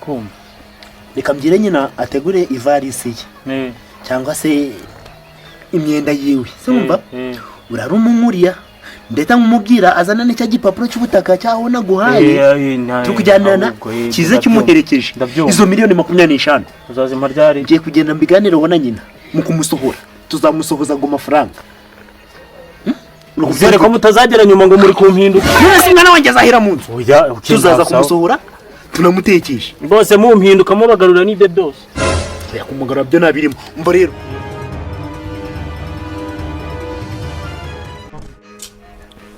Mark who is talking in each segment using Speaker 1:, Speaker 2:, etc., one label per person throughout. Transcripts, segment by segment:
Speaker 1: ndakumva.
Speaker 2: Reka mbwire nyina ategure ivarisi ye cyangwa se imyenda yiwe sumva urarumumuriya ndeta nkumubwira azana n'icya gipapuro cy'ubutaka cyaho naguhaye tukujyanana kize cyumuherekeje izo miliyoni 25
Speaker 1: uzazima ryari
Speaker 2: ngiye kugenda mbiganire wona nyina mu kumusohora tuzamusohoza ngo mafaranga
Speaker 1: Uzere ko mutazagera nyuma ngo muri kumpinduka
Speaker 2: none si mwana wanjye azahira mu nzu tuzaza kumusohora tunamutekesha
Speaker 1: bose mumpinduka mo bagarura n'ibyo byose
Speaker 2: yakumugara byo nabirimo umva rero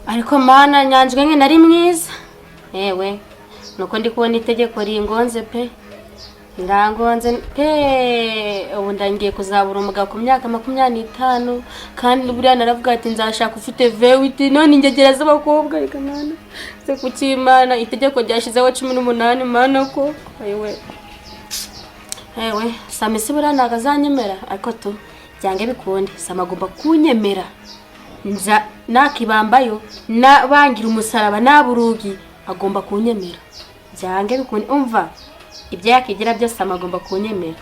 Speaker 3: ariko mana nyanjwe nke nari mwiza yewe nuko ndi kubona itegeko ringonze pe ndangonze pe ubu ndangiye kuzabura umugabo ku myaka 25 kandi buriya naravuga ati nzashaka ufite vewiti none ingegereza abakobwa reka mana se kukimana itegeko ryashizeho 18 mana ko yewe samisi buriya nagazanyemera ariko tu byange bikunde samagomba kunyemera nza nakibambayo nabangira umusaraba naburugi agomba kunyemera byange bikunde umva ibyo yakigira byose amagomba kunyemera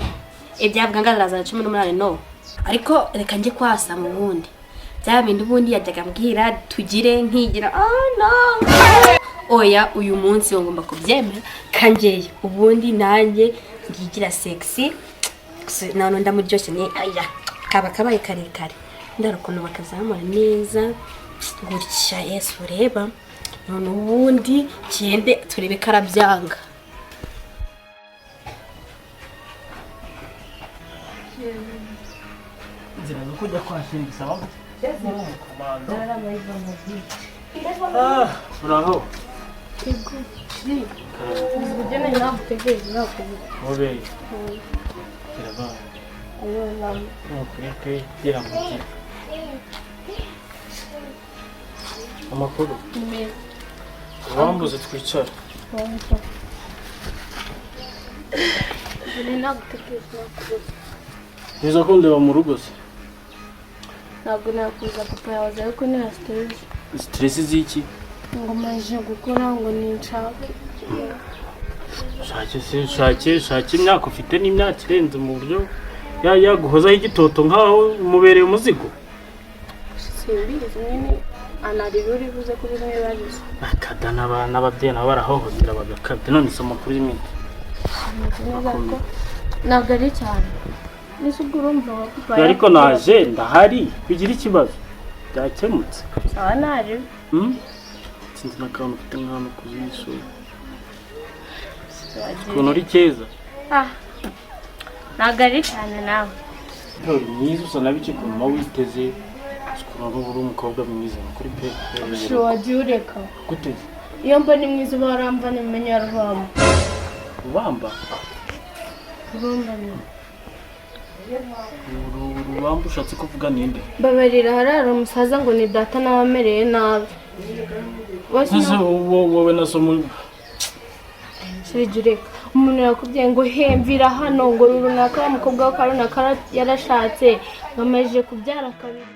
Speaker 3: ibyavuga ngaraza 18 no ariko reka nje kwasa mu bundi byabindi bundi yajyaga mbwira tugire nkigira no oya uyu munsi ngomba kubyemera kanjeye ubundi nanjye ngigira sexy nano ndamuryoshye ni aya kaba kabaye karekare ndarukuntu bakazamura neza gutya Yesu reba none ubundi cyende turebe karabyanga
Speaker 1: nzira zo kujya kwashingisa bamwe uraho
Speaker 3: Ugena nagutegereje nakuvuga.
Speaker 1: Obe. Kiraba. Okay, gira muti. Amakuru. Wambuze twicara.
Speaker 3: Ugena nagutegereje nakuvuga.
Speaker 1: Nizo kundeba mu rugo se.
Speaker 3: Ntabwo nakuza papa yawe ariko ni stress.
Speaker 1: Stress ziki?
Speaker 3: Ngo maje gukora ngo ninshake.
Speaker 1: Shake imyaka ufite n'imyaka irenze mu buryo yaguhozaho igitoto nkaho umubereye umuzigo.
Speaker 3: Simbizi nyine anariburi buze kuri bimwe bagize.
Speaker 1: Akadana abana ababyeyi nabo barahohotera bagakabye none isomo kuri rimwe.
Speaker 3: Ntabwo ari cyane. Nisugurumva
Speaker 1: papa. Ariko naje ndahari bigira ikibazo. Byakemutse.
Speaker 3: Sawa naje.
Speaker 1: Sinzi nakantu ufite nk'ahantu kuzisho. Kuno uri keza.
Speaker 3: Ntabwo ari cyane nawe.
Speaker 1: Mwiza usa nabiki kuma witeze. Sikuru uri umukobwa mwiza kuri pe.
Speaker 3: Sho wagiureka.
Speaker 1: Gute?
Speaker 3: Iyo mba ni mwiza baramba nimenya rubamba.
Speaker 1: Rubamba?
Speaker 3: Rubamba ni.
Speaker 1: Rubamba ushatse kuvuga ninde?
Speaker 3: Babarira harara umusaza ngo ni data nabamereye nabi.
Speaker 1: Wase wowe nasomo
Speaker 3: Sijureka. Umuntu yakubwiye ngo hemvira hano ngo runaka umukobwa wa Karunaka yarashatse ngamaje kubyara kabiri.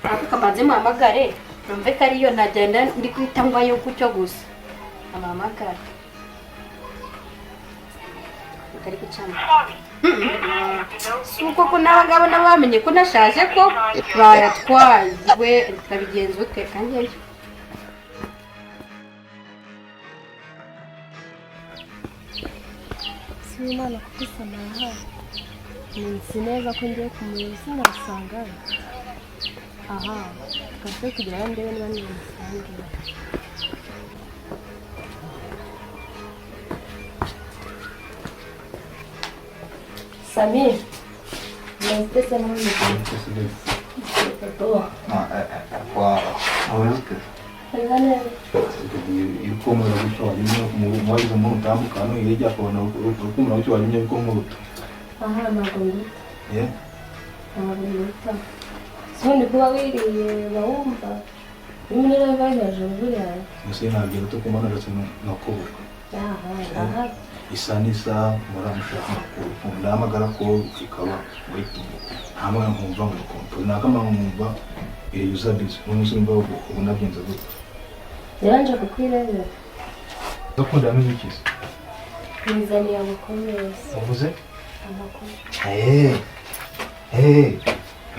Speaker 3: Akabanze mamagare numve kari yo najenda ndi kwitangwa yo kucyo gusa. Amamagare. Kari kucana. Suko ko nabagabo nabamenye ko nashaje ko bayatwaye twabigenzo twe kanjye. Simana kukusana aha. Ninsineza ko ngiye kumuyobozi nasanga. Aha. Kaze kugira ndebe niba ni musange. Samir. Neste semana ni.
Speaker 4: Como eu estou ali, mais montamos o cano e ele já falou, como eu estou ali, como
Speaker 3: bonita.
Speaker 4: É?
Speaker 3: Bonita. Só kuba wiriye bawumva. Imwe vai hejuru ya.
Speaker 4: Você na vida tô comando assim no corpo.
Speaker 3: Aha.
Speaker 4: Isa nisa muramushaka ndamagara ko ikaba waitu hamwe nkumva ngo konto nakama nkumva user base n'umusimba ubona byenza gute
Speaker 3: Yaranje kukwireba
Speaker 4: dokunda n'ibiki
Speaker 3: nizaniye amakuru yose.
Speaker 4: uvuze
Speaker 3: Amakuru.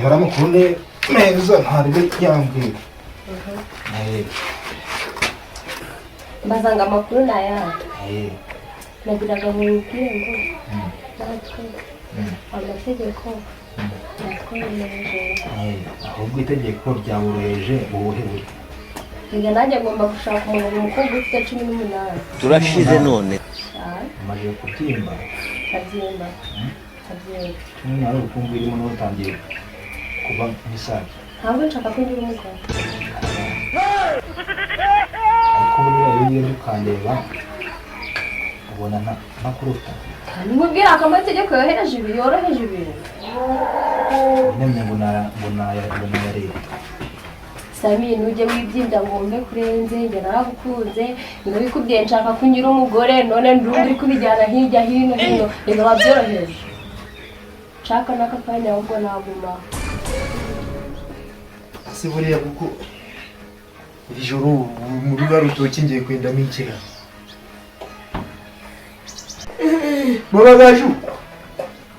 Speaker 4: baramukunde neza ntarebe yambwira
Speaker 3: Mbazanga amakuru nayahe. Nagiraga mu bwenge natwe amategeko yatwemeje.
Speaker 4: ahubwo itegeko ryaboroheje ubuhe buryo
Speaker 3: Njye nanjye ngomba gushaka umuntu mukobwa ufite 18.
Speaker 2: turashize none
Speaker 4: amaze kubyimba
Speaker 3: Kabyimba.
Speaker 4: ari urukumbu irimo n'utangiye kuba nk'isaga
Speaker 3: Ntabwo nshaka ko ngira umugabo.
Speaker 4: ariko buriya iyo ugiye ukandeba ubona ntakuruta
Speaker 3: Nimubwira ko amategeko yoroheje ibintu.
Speaker 4: nemye ngo ya leta
Speaker 3: Sami nujye wibyinda ngo umpe kurenze njye naragukunze ndabikubwiye nshaka ko ngira umugore none ndundi uri kubijyana hirya hino ibyo babyoroheje. Nshaka n'akakanya ahubwo naguma.
Speaker 2: ese buriya kuko iri joro mu rugo rutoki ngiye kwendamo ikira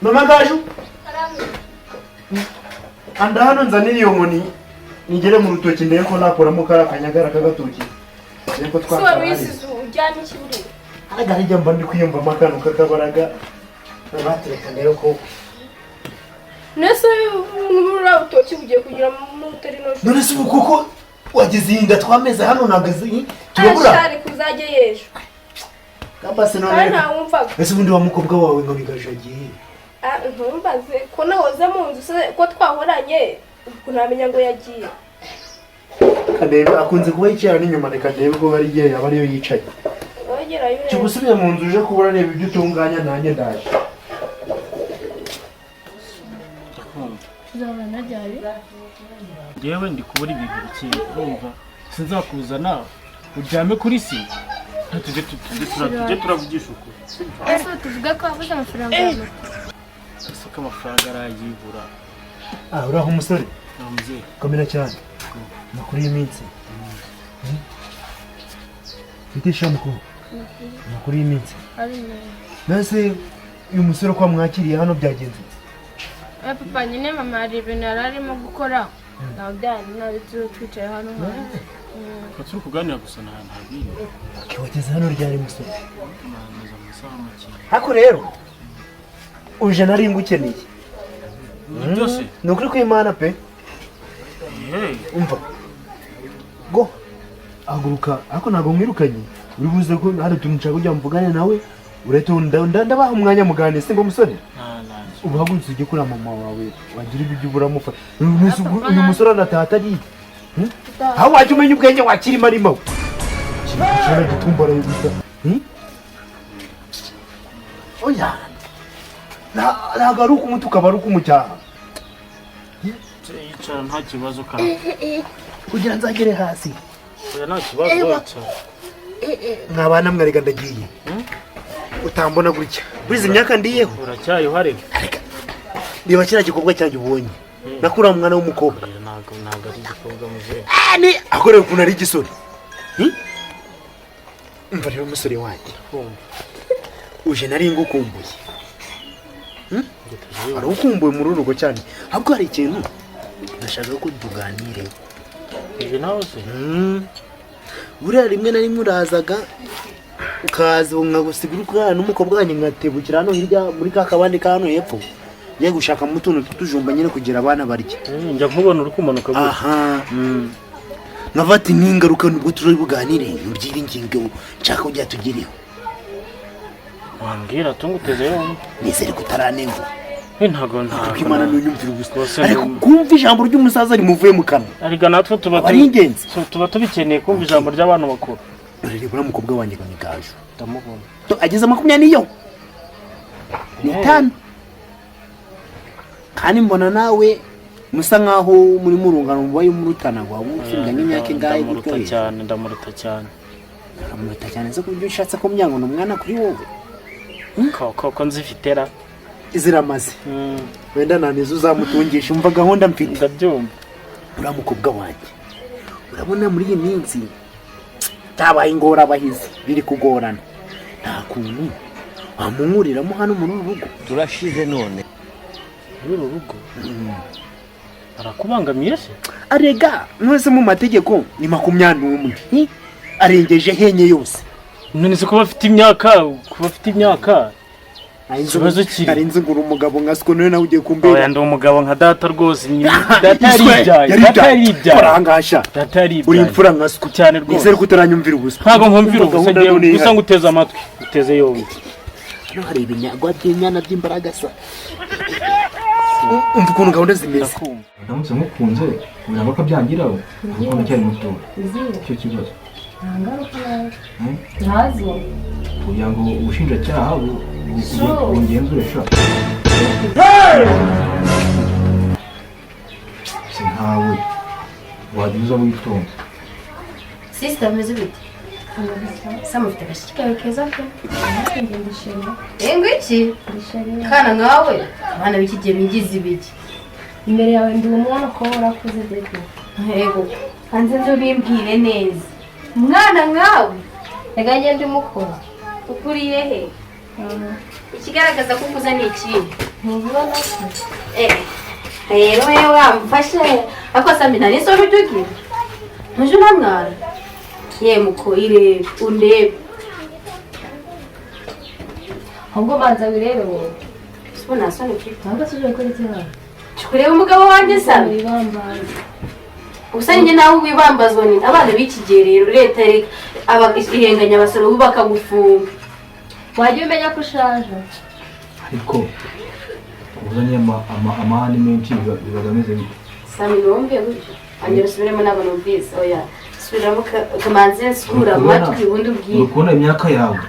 Speaker 2: mama gaju anda hano nzanira iyo nkoni nigere mu rutoki ndebe ko nakuramo kari akanyagara k'agatoki ndebe ko
Speaker 3: ujyanye ikiburi.
Speaker 2: aga hirya mba ndi kwiyumvamo akantu k'akabaraga batereka ndebe ko
Speaker 5: nese nk'urura utoki ugiye kugira mu utari no
Speaker 2: none se ubu kuko wageze iyi nda twameze hano nagaze turabura
Speaker 5: ashari kuzajye yejo
Speaker 2: kabase
Speaker 5: kandi
Speaker 2: none
Speaker 5: nta wumvaga
Speaker 2: ese ubundi wa mukobwa wawe ngo bigajagiye
Speaker 5: ntumbaze ko nahoze mu nzu se ko twahoranye ntamenya ngo yagiye
Speaker 2: kadebe akunze kuba yicara n'inyuma reka ndebe ko hari igihe yaba ariyo yicaye
Speaker 5: wegerayo
Speaker 2: kiba usubiye mu nzu uje kubura reba ibyo utunganya nanjye ndaje
Speaker 5: uzaba najyaye
Speaker 1: yewe ndi kubura ibintu bikeye urumva sinzakuzana uryame kuri sima tujye turavugisha ukuri
Speaker 5: ese tuvuge ko wabuze amafaranga ya moto
Speaker 1: ese ko amafaranga arayibura
Speaker 2: uraho umusore
Speaker 1: mubyeyi
Speaker 2: komera cyane makuru y'iminsi bitisha mukuru makuru y'iminsi
Speaker 5: ari neza
Speaker 2: nase uyu musore ko mwakiriye hano byagenze
Speaker 5: papa nyine mama hari ibintu yari arimo gukora ntabwo byari nabi twicaye hano hanze
Speaker 1: ko turi kuganira gusa nta ntabiri
Speaker 2: wageze hano ryari musore
Speaker 1: amaze amasaha make
Speaker 2: ariko rero uje nari ngukeneye
Speaker 1: byose
Speaker 2: ni ukuri kw'Imana pe umva go haguruka ariko ntabwo mwirukanye uri buze ko hari utuntu nshaka kujya mvugane nawe urahita ndabaha umwanya muganire se ngo musore ubu hagurutse ujye kuri mama wawe wagira ibyo uburamufata uyu musore anataha atariye aho wajya umenya ubwenge wakirimo arimo kishobora gutumbara gusa oya ntabwo ari ukumuta ukaba ari ukumucyaha
Speaker 1: yicara nta kibazo kandi
Speaker 2: kugira nzagere hasi
Speaker 1: oya nta kibazo yicara
Speaker 2: mwabana mwarega ndagiye utambona gutya buriza imyaka ndiyeho
Speaker 1: uracyayihare
Speaker 2: reba kiriya gikorwa cyanjye ubonye nakuriya umwana w'umukobwa
Speaker 1: ntabwo ari igikobwa muzehe
Speaker 2: ni akorera ukuntu ari igisore umva rero umusore wanjye uje nari ngukumbuye hari ukumbuye muri uru rugo cyane ahubwo hari ikintu nashaka ko tuganire
Speaker 1: ibi nawe se
Speaker 2: buriya rimwe na rimwe urazaga ukaza nkagusiga uri kurana n'umukobwa wanjye ngatebukira hano hirya muri ka kabande ka hano hepfo ngiye gushaka mu tuntu tw'utujumba nyine kugira abana barya
Speaker 1: njya nkubona uri kumanuka gutya
Speaker 2: aha nkava ati n'ingaruka nubwo turi buganire ubyiringingo nshaka kujya tugireho
Speaker 1: wambwira tunguteze yombi
Speaker 2: nizere kutaranengo
Speaker 1: ntago
Speaker 2: Imana n'unyumvira gusa ariko kumva ijambo ry'umusaza rimuvuye mu kanwa
Speaker 1: ariko natwe tuba tubikeneye kumva ijambo ry'abantu bakuru
Speaker 2: rero buriya mukobwa wanjye ngo ni Gaju
Speaker 1: ndamubona
Speaker 2: ageze 20 n'itanu kandi mbona nawe musa nkaho muri murungano mubaye murutana gwa mufinganye imyaka ingahe
Speaker 1: ndamuruta cyane
Speaker 2: ndamuruta cyane se kubyo ushatse ko myango n'umwana kuri wowe
Speaker 1: ko nzifitera
Speaker 2: iziramaze wenda nanizo uzamutungisha umva gahunda mfite
Speaker 1: ndabyumva
Speaker 2: uriya mukobwa wanjye urabona muri iyi minsi cyabaye ingora abahizi biri kugorana nta kuntu wamunguriramo hano muri uru rugo
Speaker 6: turashize none
Speaker 1: muri uru rugo arakubangamiye se?
Speaker 2: arega mwese mu mategeko ni 21 arengeje henye yose
Speaker 1: none se kuba afite imyaka ikibazo kiri
Speaker 2: ari nzi ngura umugabo nka siko none nawe ugiye kumbera
Speaker 1: oya ndi umugabo nka data rwose data yaribyaye
Speaker 2: urangasha
Speaker 1: data yaribyaye
Speaker 2: uri imfura nka siko
Speaker 1: cyane rwose
Speaker 2: nizere ko utaranyumvira ubusa
Speaker 1: ntabwo nkumvira ubusa ngewe gusa nguteze amatwi uteze yombi
Speaker 2: hano hari ibinyagwa by'inyana by'imbaraga sa umva ukuntu gahunda zimeze
Speaker 4: ndamutse mukunze kugira ngo akabyangiraho kuko ndacyari muto icyo kibazo
Speaker 5: nta ngaruka ntazo
Speaker 4: kugira ngo ubushinjacyaha bungenzure sha se ntawe wagize witonze
Speaker 3: Sister ameze bite? Sama ufite agashyi kawe keza pe. Ngwiki? Kana nkawe? Abana b'iki gihe bigize ibiki?
Speaker 5: imbere yawe ndi umwana ko warakuze dede.
Speaker 3: Yego. Hanze nzo bimbwire neza. Umwana nkawe?
Speaker 5: Reka njye ndi mukuru.
Speaker 3: Ukuriye he? Ikigaragaza ko ukuze ni iki?
Speaker 5: Ntubibona se?
Speaker 3: Rero wewe wamfashe. Ako Samina ni so bidugira. Ntuje namwara. Ye muko ire undebe.
Speaker 5: Ahubwo banza birebe wowe.
Speaker 3: Sibona sone kiti.
Speaker 5: Ntabwo tuje gukora ikibazo.
Speaker 3: Kureba umugabo wanjye Sami.
Speaker 5: Ibambaye.
Speaker 3: Ubusa njye nawe wibambazwa ni abana b'iki rero leta irenganya abasoro bakagufunga.
Speaker 5: Wajya umenya ko ushaje.
Speaker 4: ariko uzanye amahane menshi bibagameze bite
Speaker 3: Sami nombe gutyo. Angera subiremo nabo numvise oya. Subiramo kamanze skura amatwi ubundi ubwiye.
Speaker 4: ukubona imyaka yawe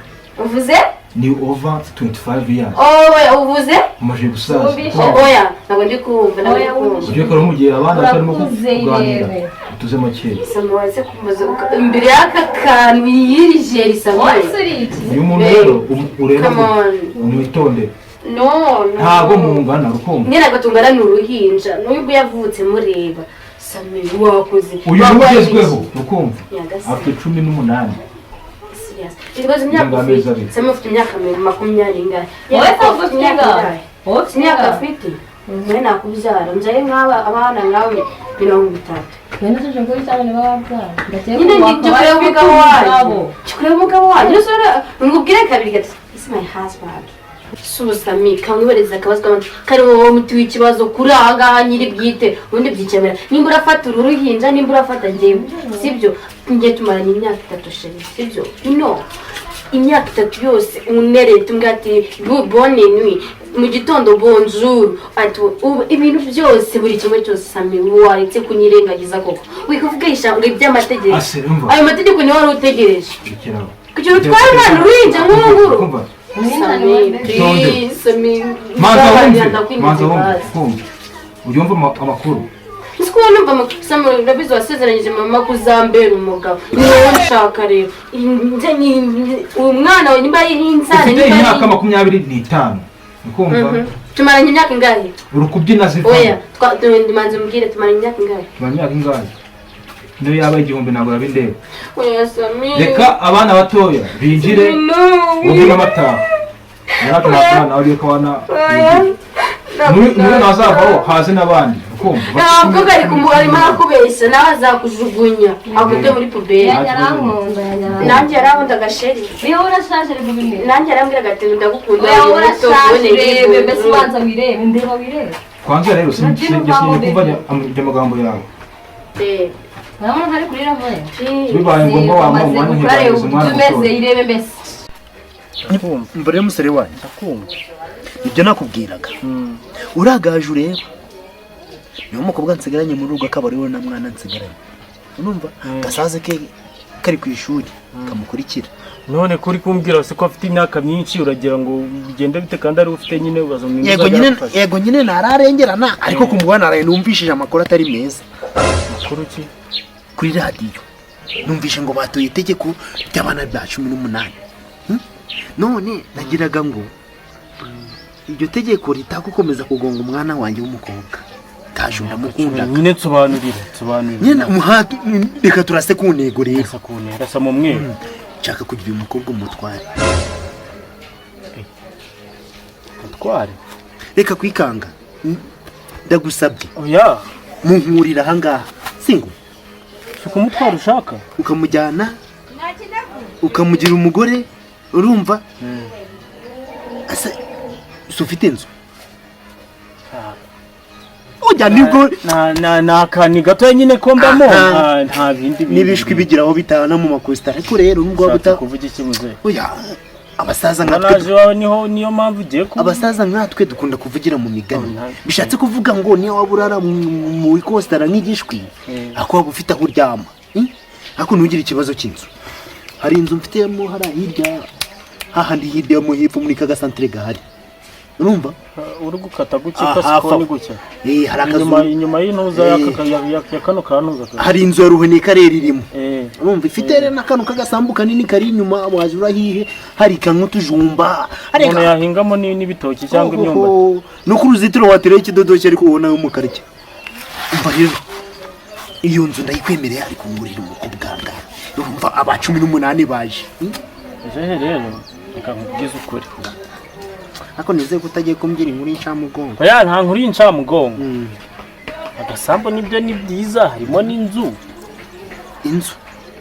Speaker 3: Uvuze?
Speaker 4: ni over 25 years
Speaker 3: Oya uvuze?
Speaker 4: umaze gusaza
Speaker 3: Oya ntabwo ndi kumva ntabwo ndi kumva.
Speaker 4: uje kora mu gihe abana barimo kuganira
Speaker 5: Urakuze
Speaker 4: utuze make
Speaker 3: Sami waze kumaze imbere y'aka kantu yirije risaba.
Speaker 4: uyu muntu rero ureba
Speaker 3: Come on.
Speaker 4: umwitonde
Speaker 3: No.
Speaker 4: ntago mungana rukumva
Speaker 3: Nyina gatungana n'uruhinja n'ubwo yavutse mureba. Sami wakoze.
Speaker 4: uyu mugezweho rukumva
Speaker 3: Nyagasani.
Speaker 4: afite 18
Speaker 3: Serious. Ibibazo imyaka ufite. Sami ufite imyaka 20 ingahe?
Speaker 5: Wowe ntabwo ufite ingahe?
Speaker 3: Wowe ufite imyaka afite? Mwe nakubyara. Mjaye nk'aba abana nkawe 30.
Speaker 5: Wenda tuje gukora cyane niba wabyara.
Speaker 3: Nyine ndi kureba umugabo wanjye. Kureba umugabo wanjye. Rusora ngubwire kabiri gati. This is my husband. Susami kangubereza akabazwa kari wowe muti w'ikibazo kuri aha nyiri bwite ubundi byikemera nimba urafata uruhinja nimba urafata ngewe sibyo ngiye tumaranye imyaka 3 sheri sibyo no imyaka 3 yose unerete mbwati bonne nuit mu gitondo bonjour atu ibintu byose buri kimwe cyose Sami waretse kunyirengagiza koko wikuvugisha ngo iby'amategeko ayo mategeko ni wari utegereje kugira utware umwana uruhinja nk'unguru
Speaker 4: Uryumva amakuru
Speaker 3: Siko numva amakuru urabizi wasezeranyije mama kuzambera umugabo ni wowe nshaka rero umwana we nimba insane
Speaker 4: ufite imyaka 25 ukumva
Speaker 3: tumaranye imyaka ingahe
Speaker 4: urukubyina ziva
Speaker 3: oya ndimanze mbwire tumaranye imyaka ingahe
Speaker 4: imyaka ingahe niyo yaba igihumbi ntabwo yabindeba
Speaker 3: oya Sami
Speaker 4: reka abana batoya binjire ubwira amata yarako nakana uri ko wana muri nazavaho haze nabandi ukumva
Speaker 3: ntabwo kari kumugari makubeshya nawe azakujugunya agude muri puberi nanjye yarahunda agasheri
Speaker 5: niho urashaje rero bimwe
Speaker 3: nanjye yarambwira ati ndagukunda
Speaker 5: wowe urashaje rebe mbese ubanza wirebe ndeba wirebe
Speaker 4: kwanza rero sinjye kumva amagambo yawe
Speaker 5: Namo hari kurira voye.
Speaker 4: bibaye ngombwa wamwe umwanya ntibageze umwana
Speaker 5: tumeze irebe mbese.
Speaker 2: mbere y'umusore wanjye
Speaker 1: ndakumva
Speaker 2: ibyo nakubwiraga uragaje ureba niyo mukobwa nsigaranye muri rugo akaba ariwe na mwana nsigaranye urumva gasaze ke kari ku ishuri kamukurikira
Speaker 1: none kuri kumbwira se ko afite imyaka myinshi uragira ngo bigende bite kandi ari ufite nyine ubazo mwinshi
Speaker 2: yego nyine nararengerana ariko kumubona naraye numvishije amakuru atari meza
Speaker 1: makuru ki
Speaker 2: kuri radio numvishe ngo batoye itegeko ry'abana ba 18 none nagiraga ngo iryo tegeko ritagukomeza kugonga umwana wanjye w'umukobwa taje ndamukunda
Speaker 1: nyine nsobanurira
Speaker 2: nyine umuhatu reka turase ku ntego rero
Speaker 1: rasa mu mwe
Speaker 2: nshaka kugira umukobwa umutware
Speaker 1: mutware
Speaker 2: reka kwikanga ndagusabye
Speaker 1: oya
Speaker 2: munkurira ahangaha singo
Speaker 1: shuka umutware ushaka
Speaker 2: ukamujyana ukamugira umugore urumva asa ufite inzu ujya nibwo
Speaker 1: na kani gato nyine ko mbamo nta bindi
Speaker 2: nibishwe bigiraho bitana mu makosita ariko rero nubwo guta
Speaker 1: kuvuga iki muze
Speaker 2: oya abasaza
Speaker 1: nkatwe wawe niyo mpamvu ugiye ku
Speaker 2: abasaza nkatwe dukunda kuvugira mu migani bishatse kuvuga ngo niyo waba urara mu ikositara nk'igishwi ako waba ufite aho uryama ako ntugire ikibazo cy'inzu hari inzu mfitemo hari hirya hahandi hirya mo hepfo muri ka gasantere gahari urumva
Speaker 1: uri gukata guke kasikoni guke
Speaker 2: hari akazu
Speaker 1: inyuma y'intuza ya kano kanuza
Speaker 2: hari inzu ya ruhene karere irimo urumva ifite rero n'akantu k'agasambu kanini kari inyuma waje urahire hari kantu tujumba
Speaker 1: umuntu yahingamo n'ibitoki cyangwa imyumbati
Speaker 2: no ku ruzitiro watereye ikidodoki ariko ubona yo mu karike umva rero iyo nzu ndayikwemereye ariko ngurira umukobwa ngaha urumva aba 18 baje
Speaker 1: eje rero reka nkubwize ukuri
Speaker 2: ako nizeye ko utagiye kumbwira inkuru y'incamugongo
Speaker 1: oya nta nkuru y'incamugongo agasambu nibyo ni byiza harimo n'inzu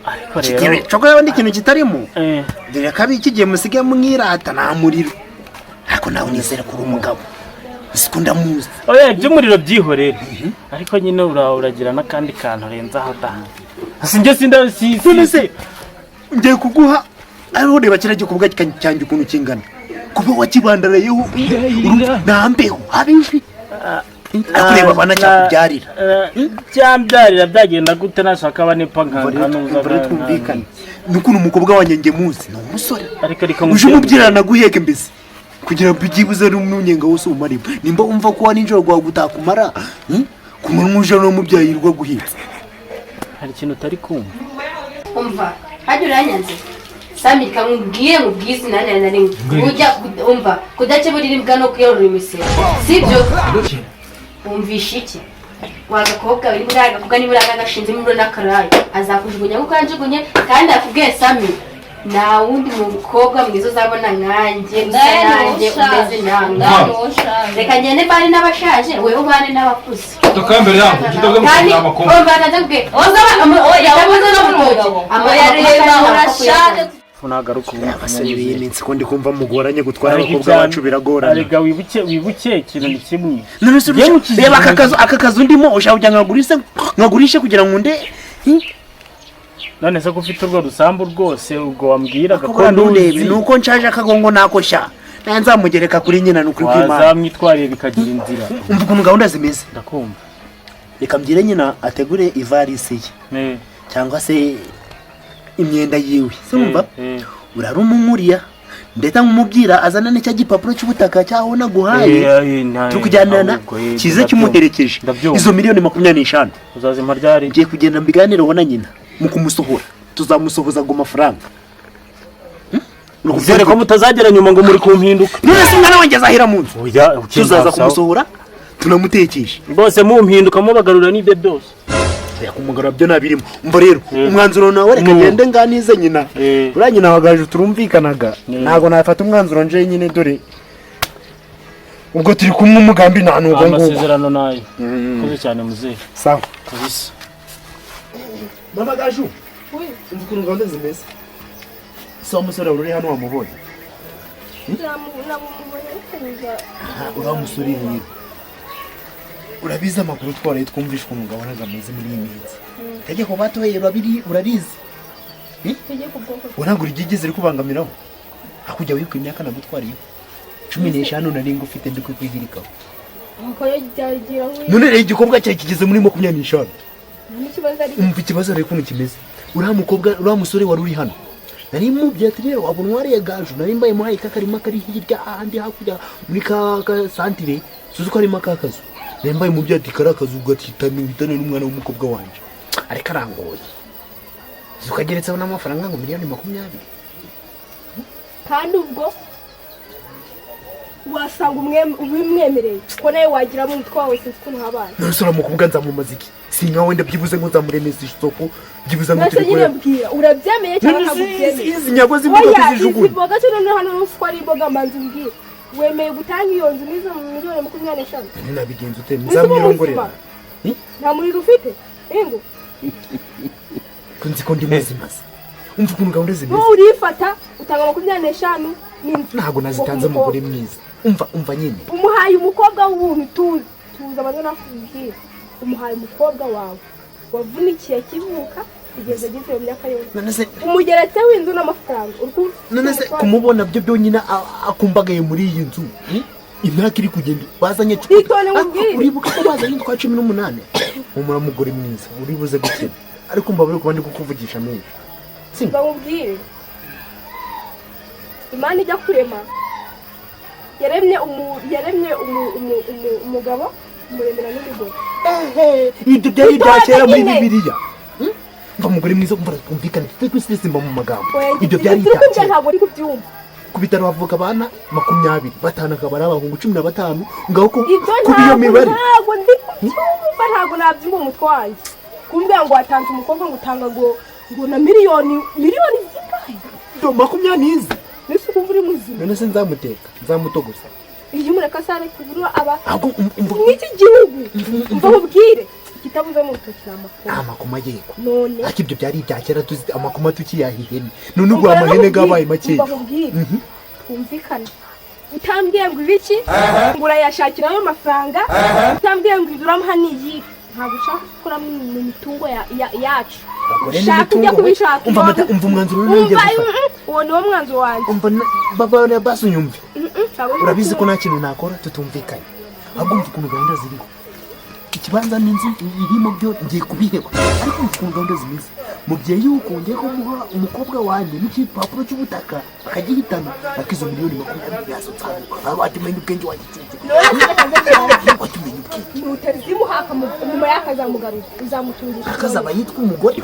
Speaker 1: ariko rero
Speaker 2: cyo yabandi ikintu kitarimo dore kabi kigiye musige mwirata nta muriro ariko nawe nizere ko uri umugabo sikunda muzi
Speaker 1: oya by'umuriro byihorere ariko nyine uragira n'akandi kantu renzaho da sinjye
Speaker 2: se ngiye kuguha ariho reba kirajye kubwa cyanjye ukuntu kingana kuba wakibandarayeho nambeho habifi akureba bana cyakubyarira
Speaker 1: cyambyarira byagenda gute nashaka banepa nkanuza
Speaker 2: twumvikana nukuntu umukobwa wanjye nge muzi no umusore
Speaker 1: ariko
Speaker 2: uje umubyirana guheke mbese kugira ngo igibuze n'umunyenga wose umariba nimba umva ko wani njoro gwa gutakumara kumunuje no mubyayirwa guhitsa
Speaker 1: hari ikintu utari kumva
Speaker 3: umva hajya uranyanze Sami kamubwiye mubwizi nane nari ujya umva kudakeburira imbwa no kuyorora imisero sibyo umvisha iki wagakobwa biri muri agakobwa ni muri agagashinze muri nakaraye azakujugunya kuko anjugunye kandi akubwiye Sami na wundi mukobwa mwiza uzabona nkanjye usananje umeze nanga reka ngende bari n'abashaje wewe ubane n'abakuze
Speaker 4: tukambere yangu kidogo
Speaker 3: n'amakombe umva ndakubwiye ozaba oya no
Speaker 5: reba urashaje
Speaker 1: funagaruka
Speaker 2: ubundi iminsi ko ndi kumva mugoranye gutwara abakobwa bacu biragorana
Speaker 1: arega wibuke ikintu ni kimwe
Speaker 2: reba aka kazu ndimo ushaka kujya nkagurishe kugira ngo nde
Speaker 1: none se ko ufite urwo rusambu rwose ubwo wambwiraga
Speaker 2: ko nduzi nuko nshaje akagongo nako sha nzamugereka kuri nyina n'ukuri kw'Imana
Speaker 1: wazamwitwariye bikagira inzira
Speaker 2: umva ukuntu gahunda zimeze
Speaker 1: ndakumva
Speaker 2: reka mbwire nyina ategure ivarisi ye cyangwa se imyenda yiwe simba urarumunkuriya ndeta nk'umubwira azana n'icya gipapuro cy'ubutaka cyaho naguhaye tukujyanana kize kimuherekeje izo miliyoni 25
Speaker 1: uzazimpa ryari
Speaker 2: ngiye kugenda mbiganire wona nyina mu kumusohora tuzamusohoza ngo amafaranga
Speaker 1: Nukuzere ko mutazagera nyuma ngo muri kumpinduka
Speaker 2: none se mwana wanjye azahira mu nzu tuzaza kumusohora tunamutekesha
Speaker 1: bose mumpinduka mubagarura n'ibyo byose
Speaker 2: yakumugara byo nabirimo umva rero umwanzuro nawe reka ngende nganize nyina uranyina wagaje turumvikanaga nago nafata umwanzuro nje nyine dore ubwo turi kumwe umugambi nta nugo ngo
Speaker 1: amasezerano nayo koze cyane muzehe
Speaker 2: sawa
Speaker 1: kabisa
Speaker 2: mama gaju umukuru ngande zimeze so umusore uri hano wamubonye uramusore ni urabiza amakuru twaraye twumvishwe umugabo nagameze muri iyi minsi tegeko batoye babiri urarizi uragura igigeze iri kubangamiraho hakujya wiko imyaka nagutwariye 15 nari ngufite ndi kwihirikaho none rero igikobwa cyawe kigeze muri 25 umva ikibazo rero ukuntu kimeze uriya mukobwa uriya musore wari uri hano nari mubyati rero wabona wariye gaju nari mbaye muhaye kakarima kari hirya ahandi hakujya muri ka santire suzi ko arimo kakazu nari mbaye mubyati karakazu gatitana n'umwana w'umukobwa wanje ariko arangoye zukageretseho n'amafaranga ngo miliyoni 20
Speaker 5: kandi ubwo wasanga ubimwemereye ko nawe wagira mu mutwe wawe sinzi ko ntabana
Speaker 2: nusura mu kuvuga nzamumaze iki sinka wenda byibuze ngo nzamuremeza isoko byibuze ngo
Speaker 5: turi kureba urabyemeye cyangwa ntabyemeye
Speaker 2: izi nyago z'imboga zijuguye
Speaker 5: imboga cyo none hano n'ufwa ari imboga manzi mbwira wemeye gutanga iyo nzu n'izo miliyoni 25.
Speaker 2: nabigenza ute muzamwirongorera
Speaker 5: nta muriro ufite ingo
Speaker 2: kunzi ko ndi muzima umva ukuntu gahunda zimeze
Speaker 5: wowe urifata utanga 25 n'inzu
Speaker 2: ntago nazitanze umugore mwiza umva nyine
Speaker 5: umuhaye umukobwa w'ubuntu tuza abana nakubwira umuhaye umukobwa wawe wavunikiye kivuka kugeza ageze mu myaka yose umugeretse w'inzu n'amafaranga
Speaker 2: none se kumubona byo byonyine akumbagaye muri iyi nzu imyaka iri kugenda bazanye uribuka ko bazanye twa 18 umugore mwiza uribuze gukira ariko mbabure kuba ndi kukuvugisha menshi
Speaker 5: bamubwire Imana ijya kurema yaremye umugabo umuremera n'umugore
Speaker 2: ibyo byari byakera muri Bibiliya umugore mwiza kumvikana twisisimba mu magambo ibyo byari byakera
Speaker 5: ntabwo ari kubyumva
Speaker 2: ku bitaro bavuga abana 20 batanu akaba ari abahungu 15 ngaho ko kubiyo mibare
Speaker 5: ntabwo ndi kubyumva ntabwo nabyumva umutwe wanjye kumbwira ngo watanze umukobwa ngo utanga ngo na miliyoni zikaye
Speaker 2: 20
Speaker 5: nese kumva uri muzima
Speaker 2: none se nzamutogusa
Speaker 5: iyo mureka sare kubura aba
Speaker 2: ahubwo
Speaker 5: n'iki gihugu mbabwire kitabuze mu rutoki
Speaker 2: amakoma yego
Speaker 5: none
Speaker 2: akibyo byari ibyakera tuzi amakoma tukiyahihene none ubwo amahene gabaye make
Speaker 5: twumvikana utambwiye ngo ibiki ngo urayashakira ayo mafaranga utambwiye ngo iduramuha niyi ntabwo ushaka gukora mu mitungo yacu ushaka ujya kubishaka
Speaker 2: umva umwanzuro n'ingiye
Speaker 5: uwo ni wo mwanzuro wanjye
Speaker 2: baba basunyumve urabizi ko nta kintu nakora tutumvikanye ahubwo umva ukuntu gahunda ziriho ikibanza n'inzu irimo byo ngiye kubiheba ariko ukuntu gahunda zimeze mubyeyi yuko ngiye kumuha umukobwa wanjye n'ikipapuro cy'ubutaka akagihitana akizo miliyoni 20 yazotsaga abatumenya ubwenge wagicucu watumenya ubwenge
Speaker 5: utarizimu haka mu yakazamugaruza uzamutungisha
Speaker 2: akazaba yitwa umugore